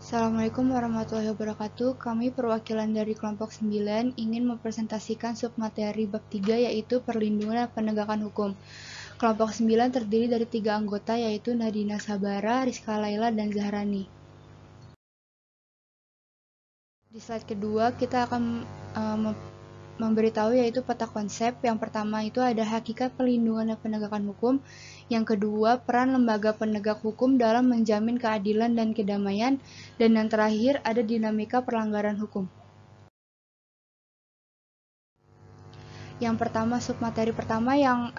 Assalamualaikum warahmatullahi wabarakatuh. Kami perwakilan dari kelompok 9 ingin mempresentasikan submateri bab 3 yaitu perlindungan dan penegakan hukum. Kelompok 9 terdiri dari 3 anggota yaitu Nadina Sabara, Rizka Laila, dan Zahrani. Di slide kedua kita akan memberitahu yaitu peta konsep. Yang pertama itu ada hakikat perlindungan dan penegakan hukum. Yang kedua, peran lembaga penegak hukum dalam menjamin keadilan dan kedamaian. Dan yang terakhir, ada dinamika pelanggaran hukum. Yang pertama, submateri pertama yang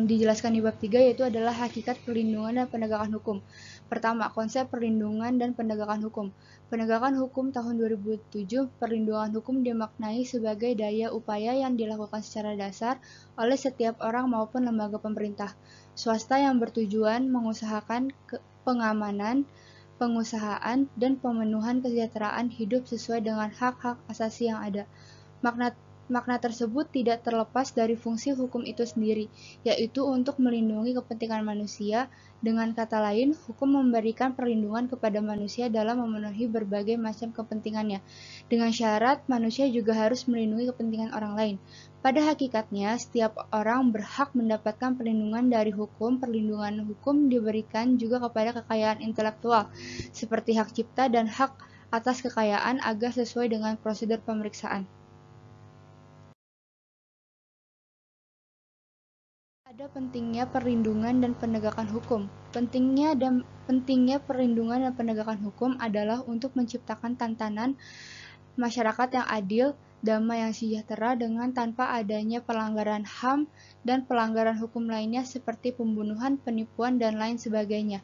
dijelaskan di bab 3 yaitu adalah hakikat perlindungan dan penegakan hukum. Pertama, konsep perlindungan dan penegakan hukum. Penegakan hukum tahun 2007, perlindungan hukum dimaknai sebagai daya upaya yang dilakukan secara dasar oleh setiap orang maupun lembaga pemerintah swasta yang bertujuan mengusahakan pengamanan, pengusahaan, dan pemenuhan kesejahteraan hidup sesuai dengan hak-hak asasi yang ada. Makna tersebut tidak terlepas dari fungsi hukum itu sendiri, yaitu untuk melindungi kepentingan manusia. Dengan kata lain, hukum memberikan perlindungan kepada manusia dalam memenuhi berbagai macam kepentingannya, dengan syarat manusia juga harus melindungi kepentingan orang lain. Pada hakikatnya, setiap orang berhak mendapatkan perlindungan dari hukum. Perlindungan hukum diberikan juga kepada kekayaan intelektual, seperti hak cipta dan hak atas kekayaan agar sesuai dengan prosedur pemeriksaan. Ada pentingnya perlindungan dan penegakan hukum. Pentingnya perlindungan dan penegakan hukum adalah untuk menciptakan tatanan masyarakat yang adil, damai, yang sejahtera dengan tanpa adanya pelanggaran HAM dan pelanggaran hukum lainnya seperti pembunuhan, penipuan, dan lain sebagainya.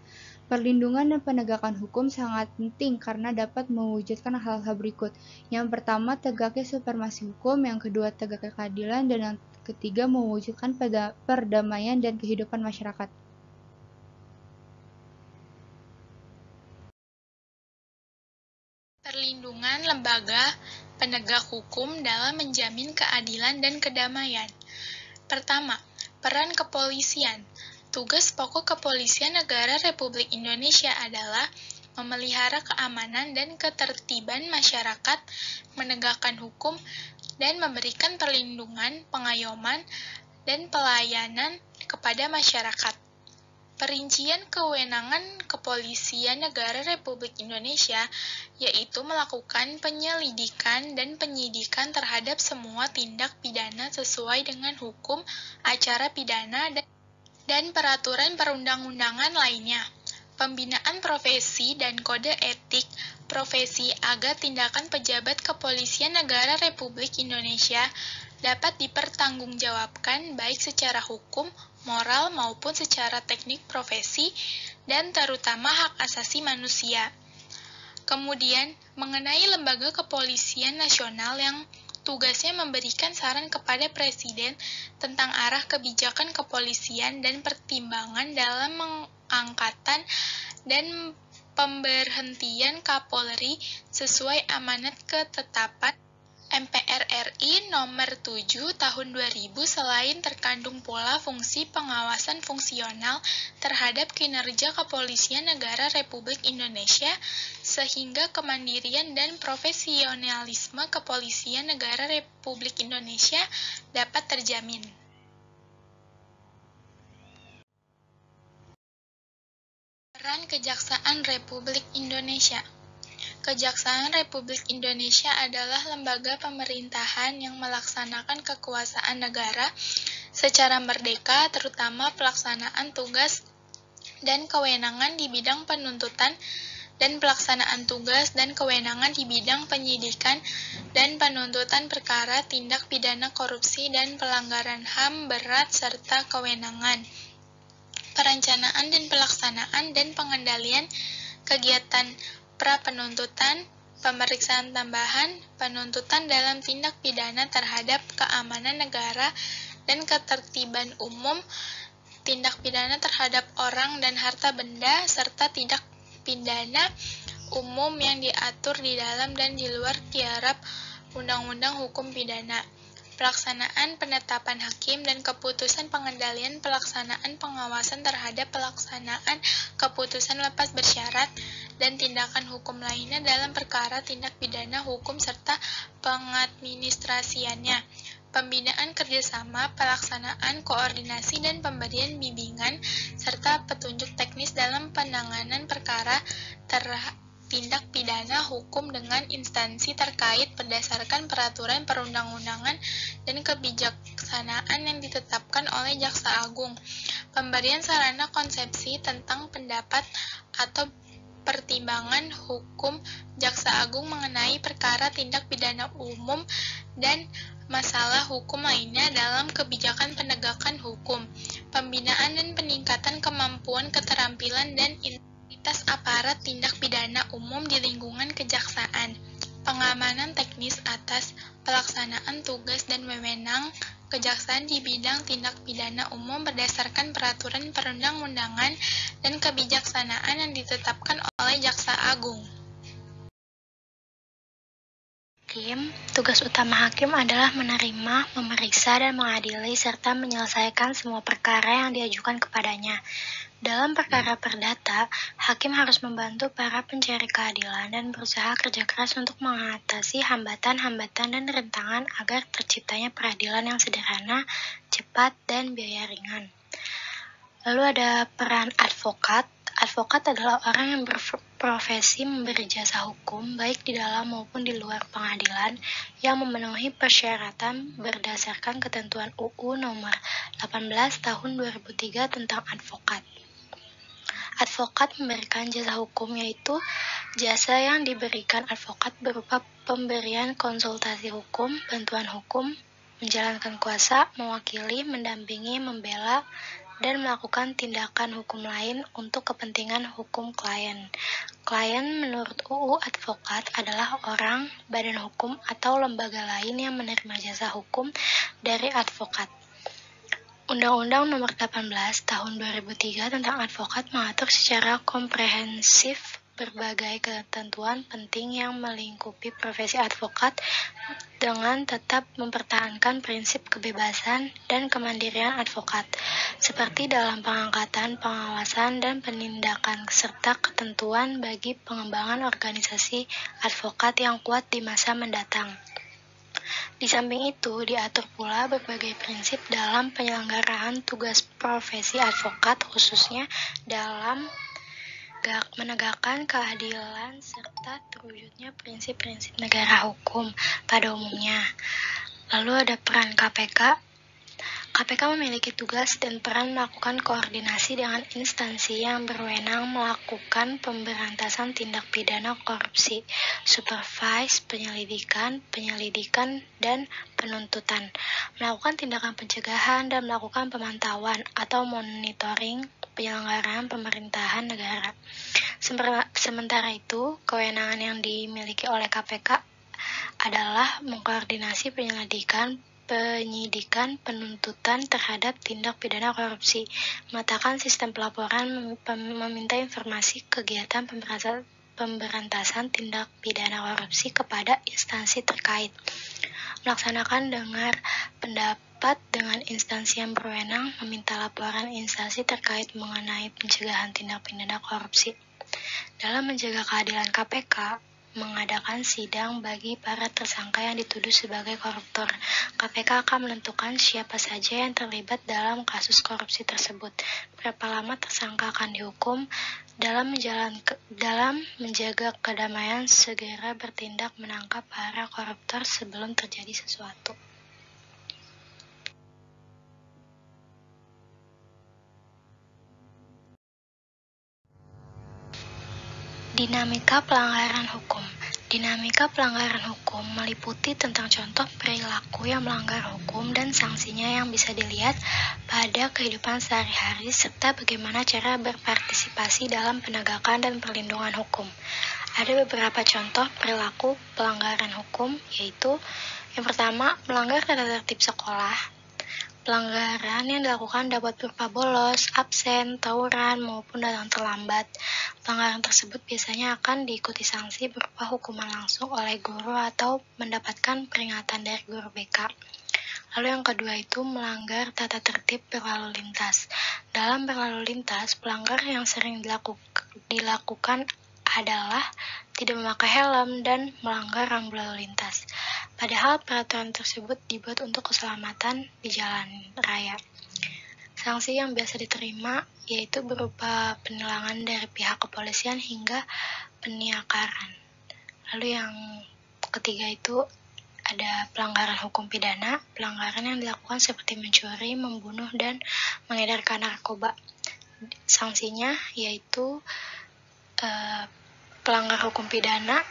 Perlindungan dan penegakan hukum sangat penting karena dapat mewujudkan hal-hal berikut. Yang pertama, tegaknya supremasi hukum. Yang kedua, tegaknya keadilan. Dan yang ketiga, mewujudkan perdamaian dan kehidupan masyarakat. Perlindungan lembaga penegak hukum dalam menjamin keadilan dan kedamaian. Pertama, peran kepolisian. Tugas pokok Kepolisian Negara Republik Indonesia adalah memelihara keamanan dan ketertiban masyarakat, menegakkan hukum, dan memberikan perlindungan, pengayoman, dan pelayanan kepada masyarakat. Perincian kewenangan Kepolisian Negara Republik Indonesia yaitu melakukan penyelidikan dan penyidikan terhadap semua tindak pidana sesuai dengan hukum acara pidana dan peraturan perundang-undangan lainnya. Pembinaan profesi dan kode etik profesi agar tindakan pejabat Kepolisian Negara Republik Indonesia dapat dipertanggungjawabkan baik secara hukum, moral, maupun secara teknik profesi, dan terutama hak asasi manusia. Kemudian, mengenai lembaga kepolisian nasional yang tugasnya memberikan saran kepada Presiden tentang arah kebijakan kepolisian dan pertimbangan dalam pengangkatan dan pemberhentian Kapolri sesuai amanat ketetapan MPR RI nomor 7 tahun 2000 selain terkandung pula fungsi pengawasan fungsional terhadap kinerja Kepolisian Negara Republik Indonesia sehingga kemandirian dan profesionalisme Kepolisian Negara Republik Indonesia dapat terjamin. Peran Kejaksaan Republik Indonesia. Kejaksaan Republik Indonesia adalah lembaga pemerintahan yang melaksanakan kekuasaan negara secara merdeka, terutama pelaksanaan tugas dan kewenangan di bidang penuntutan dan pelaksanaan tugas dan kewenangan di bidang penyidikan dan penuntutan perkara tindak pidana korupsi dan pelanggaran HAM berat serta kewenangan perencanaan dan pelaksanaan dan pengendalian kegiatan pra-penuntutan, pemeriksaan tambahan, penuntutan dalam tindak pidana terhadap keamanan negara dan ketertiban umum, tindak pidana terhadap orang dan harta benda, serta tindak pidana umum yang diatur di dalam dan di luar tiarap Undang-Undang Hukum Pidana. Pelaksanaan penetapan hakim dan keputusan pengendalian pelaksanaan pengawasan terhadap pelaksanaan keputusan lepas bersyarat dan tindakan hukum lainnya dalam perkara tindak pidana hukum serta pengadministrasiannya. Pembinaan kerjasama, pelaksanaan, koordinasi, dan pemberian bimbingan, serta petunjuk teknis dalam penanganan perkara tindak pidana hukum dengan instansi terkait berdasarkan peraturan perundang-undangan dan kebijaksanaan yang ditetapkan oleh Jaksa Agung. Pemberian sarana konsepsi tentang pendapat atau pertimbangan hukum Jaksa Agung mengenai perkara tindak pidana umum dan masalah hukum lainnya dalam kebijakan penegakan hukum, pembinaan dan peningkatan kemampuan, keterampilan, dan integritas aparat tindak pidana umum di lingkungan kejaksaan, pengamanan teknis atas pelaksanaan tugas dan wewenang kejaksaan di bidang tindak pidana umum berdasarkan peraturan perundang-undangan dan kebijaksanaan yang ditetapkan oleh Jaksa Agung. Tugas utama hakim adalah menerima, memeriksa, dan mengadili serta menyelesaikan semua perkara yang diajukan kepadanya. Dalam perkara perdata, hakim harus membantu para pencari keadilan dan berusaha kerja keras untuk mengatasi hambatan-hambatan dan rintangan agar terciptanya peradilan yang sederhana, cepat, dan biaya ringan. Lalu ada peran advokat. Advokat adalah orang yang berprofesi memberi jasa hukum baik di dalam maupun di luar pengadilan yang memenuhi persyaratan berdasarkan ketentuan UU nomor 18 tahun 2003 tentang advokat. Advokat memberikan jasa hukum, yaitu jasa yang diberikan advokat berupa pemberian konsultasi hukum, bantuan hukum, menjalankan kuasa, mewakili, mendampingi, membela, dan melakukan tindakan hukum lain untuk kepentingan hukum klien. Klien menurut UU advokat adalah orang, badan hukum, atau lembaga lain yang menerima jasa hukum dari advokat. Undang-Undang Nomor 18 Tahun 2003 tentang advokat mengatur secara komprehensif berbagai ketentuan penting yang melingkupi profesi advokat dengan tetap mempertahankan prinsip kebebasan dan kemandirian advokat, seperti dalam pengangkatan, pengawasan, dan penindakan, serta ketentuan bagi pengembangan organisasi advokat yang kuat di masa mendatang. Di samping itu, diatur pula berbagai prinsip dalam penyelenggaraan tugas profesi advokat, khususnya dalam menegakkan keadilan serta terwujudnya prinsip-prinsip negara hukum pada umumnya. Lalu ada peran KPK. KPK memiliki tugas dan peran melakukan koordinasi dengan instansi yang berwenang melakukan pemberantasan tindak pidana korupsi, supervise, penyelidikan, dan penuntutan, melakukan tindakan pencegahan dan melakukan pemantauan atau monitoring penyelenggaraan pemerintahan negara. Sementara itu, kewenangan yang dimiliki oleh KPK adalah mengkoordinasi penyelidikan, penyidikan, penuntutan terhadap tindak pidana korupsi, memetakan sistem pelaporan, meminta informasi kegiatan pemberantasan tindak pidana korupsi kepada instansi terkait, melaksanakan dengar pendapat dengan instansi yang berwenang, meminta laporan instansi terkait mengenai pencegahan tindak pidana korupsi. Dalam menjaga keadilan, KPK mengadakan sidang bagi para tersangka yang dituduh sebagai koruptor. KPK akan menentukan siapa saja yang terlibat dalam kasus korupsi tersebut, berapa lama tersangka akan dihukum, dalam menjaga kedamaian, segera bertindak menangkap para koruptor sebelum terjadi sesuatu. Dinamika pelanggaran hukum. Dinamika pelanggaran hukum meliputi tentang contoh perilaku yang melanggar hukum dan sanksinya yang bisa dilihat pada kehidupan sehari-hari serta bagaimana cara berpartisipasi dalam penegakan dan perlindungan hukum. Ada beberapa contoh perilaku pelanggaran hukum, yaitu yang pertama, melanggar tata tertib sekolah. Pelanggaran yang dilakukan dapat berupa bolos, absen, tawuran, maupun datang terlambat. Pelanggaran tersebut biasanya akan diikuti sanksi berupa hukuman langsung oleh guru atau mendapatkan peringatan dari guru BK. Lalu yang kedua itu melanggar tata tertib berlalu lintas. Dalam berlalu lintas, pelanggar yang sering dilakukan adalah tidak memakai helm dan melanggar rambu lalu lintas. Padahal peraturan tersebut dibuat untuk keselamatan di jalan raya. Sanksi yang biasa diterima yaitu berupa penilangan dari pihak kepolisian hingga peniakaran. Lalu yang ketiga itu ada pelanggaran hukum pidana, pelanggaran yang dilakukan seperti mencuri, membunuh, dan mengedarkan narkoba. Sanksinya yaitu pelanggar hukum pidana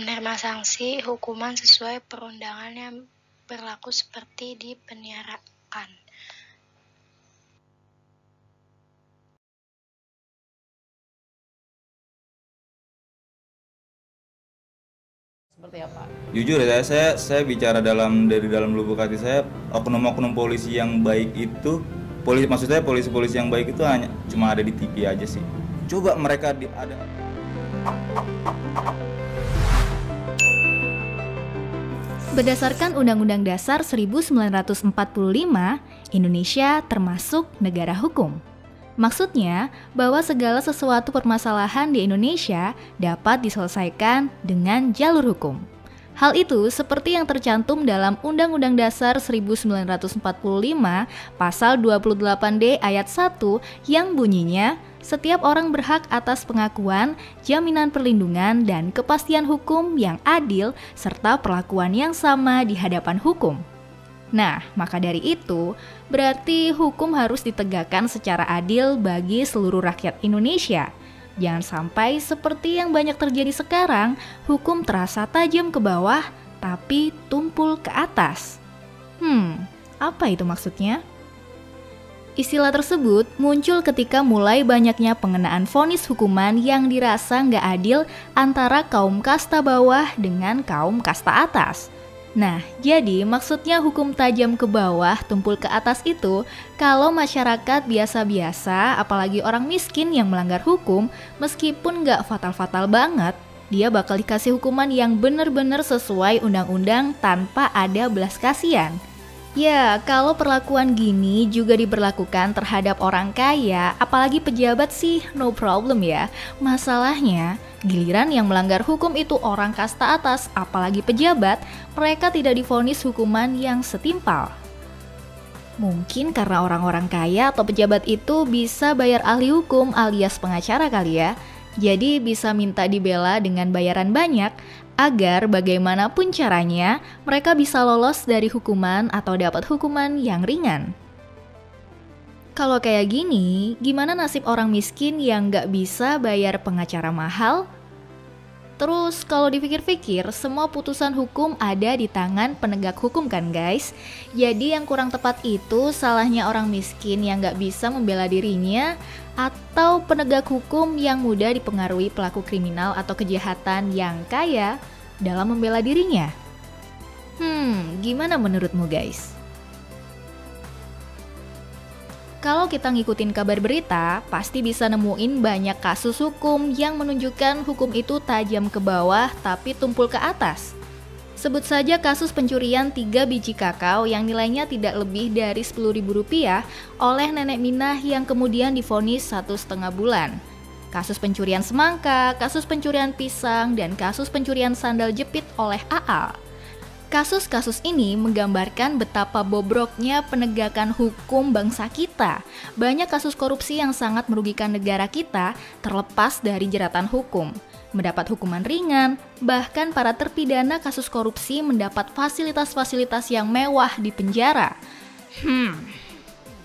menerima sanksi hukuman sesuai perundangan yang berlaku seperti di penjarakan. Seperti apa? Jujur ya, saya bicara dari dalam lubuk hati saya, oknum-oknum polisi yang baik itu, polisi-polisi yang baik itu hanya cuma ada di TV aja sih. Coba mereka ada. Berdasarkan Undang-Undang Dasar 1945, Indonesia termasuk negara hukum. Maksudnya bahwa segala sesuatu permasalahan di Indonesia dapat diselesaikan dengan jalur hukum. Hal itu seperti yang tercantum dalam Undang-Undang Dasar 1945 pasal 28D ayat 1 yang bunyinya, setiap orang berhak atas pengakuan, jaminan perlindungan, dan kepastian hukum yang adil serta perlakuan yang sama di hadapan hukum. Nah, maka dari itu, berarti hukum harus ditegakkan secara adil bagi seluruh rakyat Indonesia. Jangan sampai seperti yang banyak terjadi sekarang, hukum terasa tajam ke bawah, tapi tumpul ke atas. Apa itu maksudnya? Istilah tersebut muncul ketika mulai banyaknya pengenaan vonis hukuman yang dirasa nggak adil antara kaum kasta bawah dengan kaum kasta atas. Nah, jadi maksudnya hukum tajam ke bawah, tumpul ke atas itu kalau masyarakat biasa-biasa, apalagi orang miskin yang melanggar hukum, meskipun nggak fatal-fatal banget, dia bakal dikasih hukuman yang benar-benar sesuai undang-undang tanpa ada belas kasihan. Ya, kalau perlakuan gini juga diberlakukan terhadap orang kaya, apalagi pejabat sih no problem ya. Masalahnya, giliran yang melanggar hukum itu orang kasta atas, apalagi pejabat, mereka tidak divonis hukuman yang setimpal. Mungkin karena orang-orang kaya atau pejabat itu bisa bayar ahli hukum alias pengacara kali ya. Jadi bisa minta dibela dengan bayaran banyak, agar bagaimanapun caranya mereka bisa lolos dari hukuman atau dapat hukuman yang ringan. Kalau kayak gini, gimana nasib orang miskin yang nggak bisa bayar pengacara mahal? Terus kalau dipikir-pikir, semua putusan hukum ada di tangan penegak hukum kan guys? Jadi yang kurang tepat itu salahnya orang miskin yang nggak bisa membela dirinya, atau penegak hukum yang mudah dipengaruhi pelaku kriminal atau kejahatan yang kaya dalam membela dirinya. Gimana menurutmu guys? Kalau kita ngikutin kabar berita, pasti bisa nemuin banyak kasus hukum yang menunjukkan hukum itu tajam ke bawah tapi tumpul ke atas. Sebut saja kasus pencurian 3 biji kakao yang nilainya tidak lebih dari Rp10.000 oleh nenek Minah yang kemudian divonis 1,5 bulan. Kasus pencurian semangka, kasus pencurian pisang, dan kasus pencurian sandal jepit oleh Aal. Kasus-kasus ini menggambarkan betapa bobroknya penegakan hukum bangsa kita. Banyak kasus korupsi yang sangat merugikan negara kita terlepas dari jeratan hukum. Mendapat hukuman ringan, bahkan para terpidana kasus korupsi mendapat fasilitas-fasilitas yang mewah di penjara.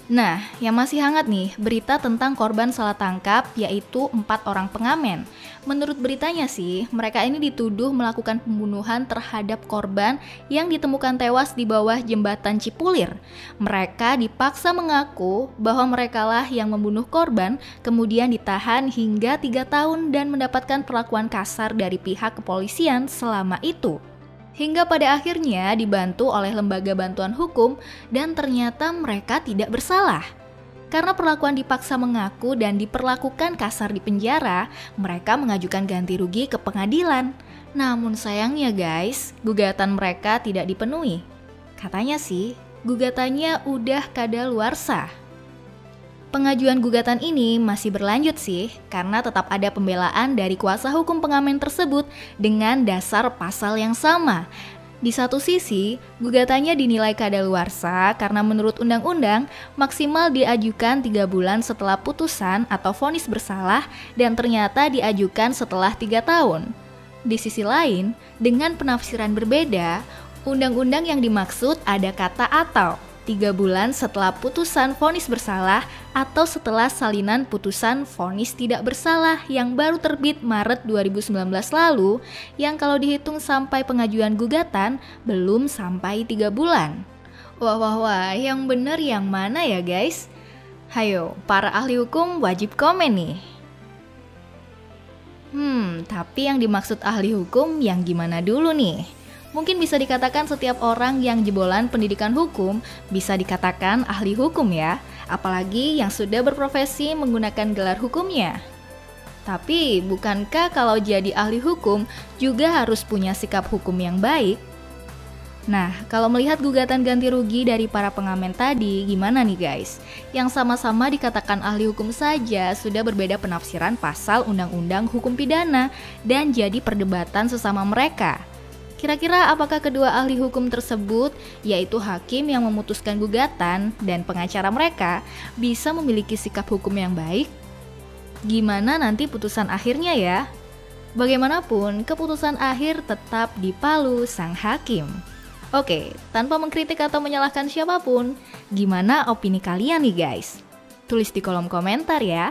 Nah, yang masih hangat nih, berita tentang korban salah tangkap, yaitu 4 orang pengamen. Menurut beritanya sih, mereka ini dituduh melakukan pembunuhan terhadap korban yang ditemukan tewas di bawah jembatan Cipulir. Mereka dipaksa mengaku bahwa merekalah yang membunuh korban, kemudian ditahan hingga 3 tahun dan mendapatkan perlakuan kasar dari pihak kepolisian selama itu. Hingga pada akhirnya dibantu oleh lembaga bantuan hukum dan ternyata mereka tidak bersalah. Karena perlakuan dipaksa mengaku dan diperlakukan kasar di penjara, mereka mengajukan ganti rugi ke pengadilan. Namun sayangnya guys, gugatan mereka tidak dipenuhi. Katanya sih, gugatannya udah kadaluarsa. Pengajuan gugatan ini masih berlanjut sih, karena tetap ada pembelaan dari kuasa hukum pengamen tersebut dengan dasar pasal yang sama. Di satu sisi, gugatannya dinilai kadaluarsa karena menurut undang-undang maksimal diajukan 3 bulan setelah putusan atau vonis bersalah dan ternyata diajukan setelah 3 tahun. Di sisi lain, dengan penafsiran berbeda, undang-undang yang dimaksud ada kata atau 3 bulan setelah putusan vonis bersalah atau setelah salinan putusan vonis tidak bersalah yang baru terbit Maret 2019 lalu, yang kalau dihitung sampai pengajuan gugatan belum sampai 3 bulan. Wah, yang bener yang mana ya guys? Hayo, para ahli hukum wajib komen nih. Tapi yang dimaksud ahli hukum yang gimana dulu nih? Mungkin bisa dikatakan setiap orang yang jebolan pendidikan hukum bisa dikatakan ahli hukum ya, apalagi yang sudah berprofesi menggunakan gelar hukumnya. Tapi bukankah kalau jadi ahli hukum juga harus punya sikap hukum yang baik? Nah, kalau melihat gugatan ganti rugi dari para pengamen tadi, gimana nih guys? Yang sama-sama dikatakan ahli hukum saja sudah berbeda penafsiran pasal undang-undang hukum pidana dan jadi perdebatan sesama mereka. Kira-kira apakah kedua ahli hukum tersebut, yaitu hakim yang memutuskan gugatan dan pengacara mereka, bisa memiliki sikap hukum yang baik? Gimana nanti putusan akhirnya ya? Bagaimanapun, keputusan akhir tetap di palu sang hakim. Oke, tanpa mengkritik atau menyalahkan siapapun, gimana opini kalian nih guys? Tulis di kolom komentar ya.